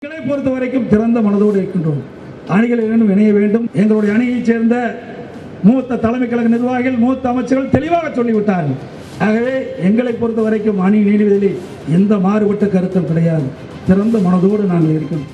எங்களை பொறுத்த வரைக்கும் திறந்த மனதோடு இருக்கின்றோம். அணிகள் இரண்டும் இணைய வேண்டும். எங்களுடைய அணியைச் சேர்ந்த மூத்த தலைமை கழக நிர்வாகிகள், மூத்த அமைச்சர்கள் தெளிவாக சொல்லிவிட்டார்கள். ஆகவே எங்களை பொறுத்த வரைக்கும் அணி நீடிவதில் எந்த மாறுபட்ட கருத்தும் கிடையாது. திறந்த மனதோடு நாங்கள் இருக்கிறோம்.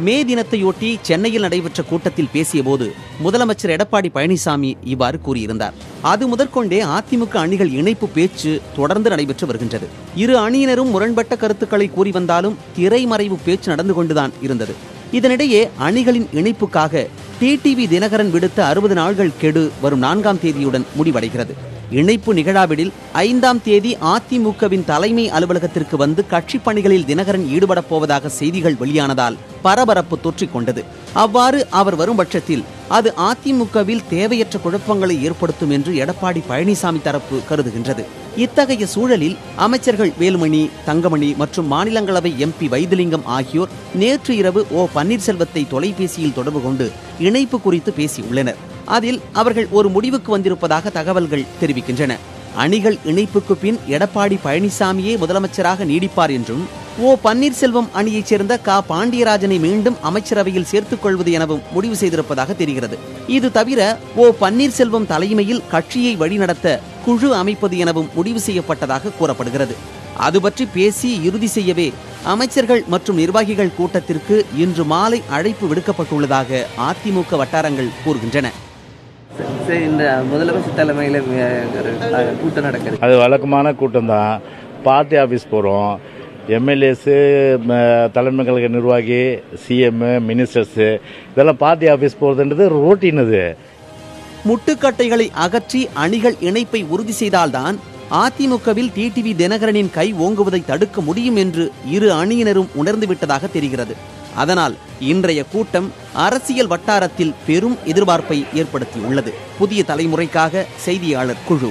மே தினத்தையொட்டி சென்னையில் நடைபெற்ற கூட்டத்தில் பேசிய போது முதலமைச்சர் எடப்பாடி பழனிசாமி இவ்வாறு கூறியிருந்தார். அது முதற்கொண்டே அதிமுக அணிகள் இணைப்பு பேச்சு தொடர்ந்து நடைபெற்று வருகின்றது. இரு அணியினரும் முரண்பட்ட கருத்துக்களை கூறி வந்தாலும் திரைமறைவு பேச்சு நடந்து கொண்டுதான் இருந்தது. இதனிடையே அணிகளின் இணைப்புக்காக டிடிவி தினகரன் விடுத்த 60 நாட்கள் கெடு வரும் 4ஆம் தேதியுடன் முடிவடைகிறது. இணைப்பு நிகழாவிடில் 5ஆம் தேதி அதிமுகவின் தலைமை அலுவலகத்திற்கு வந்து கட்சி பணிகளில் தினகரன் ஈடுபடப் போவதாக செய்திகள் வெளியானதால் பரபரப்பு தொற்றிக் கொண்டது. அவ்வாறு அவர் வரும் பட்சத்தில் அது அதிமுகவில் தேவையற்ற குழப்பங்களை ஏற்படுத்தும் என்று எடப்பாடி பழனிசாமி தரப்பு கருதுகின்றது. இத்தகைய சூழலில் அமைச்சர்கள் வேலுமணி, தங்கமணி மற்றும் மாநிலங்களவை எம்பி வைத்திலிங்கம் ஆகியோர் நேற்று இரவு பன்னீர்செல்வத்தை தொலைபேசியில் தொடர்பு கொண்டு இணைப்பு குறித்து பேசியுள்ளனர். அதில் அவர்கள் ஒரு முடிவுக்கு வந்திருப்பதாக தகவல்கள் தெரிவிக்கின்றன. அணிகள் இணைப்புக்கு பின் எடப்பாடி பழனிசாமியே முதலமைச்சராக நீடிப்பார் என்றும் பன்னீர்செல்வம் அணியைச் சேர்ந்த பாண்டியராஜனை மீண்டும் அமைச்சரவையில் சேர்த்துக் கொள்வது எனவும் முடிவு செய்திருப்பதாக தெரிகிறது. இது தவிர பன்னீர்செல்வம் தலைமையில் கட்சியை வழிநடத்த குழு அமைப்பது எனவும் முடிவு செய்யப்பட்டதாக கூறப்படுகிறது. அது பற்றி பேசி இறுதி செய்யவே அமைச்சர்கள் மற்றும் நிர்வாகிகள் கூட்டத்திற்கு இன்று மாலை அழைப்பு விடுக்கப்பட்டுள்ளதாக அதிமுக வட்டாரங்கள் கூறுகின்றன. இந்த முதலமைச்சர் தலைமையில் கூட்டம் நடக்குது. அது வழக்கமான கூட்டம் தான். பார்ட்டி ஆஃபீஸ் போகிறோம். எம்எல்ஏஸு, தலைமை கழக நிர்வாகி, சிஎம், மினிஸ்டர்ஸு இதெல்லாம் பார்ட்டி ஆஃபீஸ் போகிறதுன்றது ரோட்டீன். அது முட்டுக்கட்டைகளை அகற்றி அணிகள் இணைப்பை உறுதி செய்தால்தான் அதிமுகவில் டிடிவி தினகரனின் கை ஓங்குவதை தடுக்க முடியும் என்று இரு அணியினரும் உணர்ந்துவிட்டதாக தெரிகிறது. அதனால் இன்றைய கூட்டம் அரசியல் வட்டாரத்தில் பெரும் எதிர்பார்ப்பை ஏற்படுத்தியுள்ளது. புதிய தலைமுறைக்காக செய்தியாளர் குழு.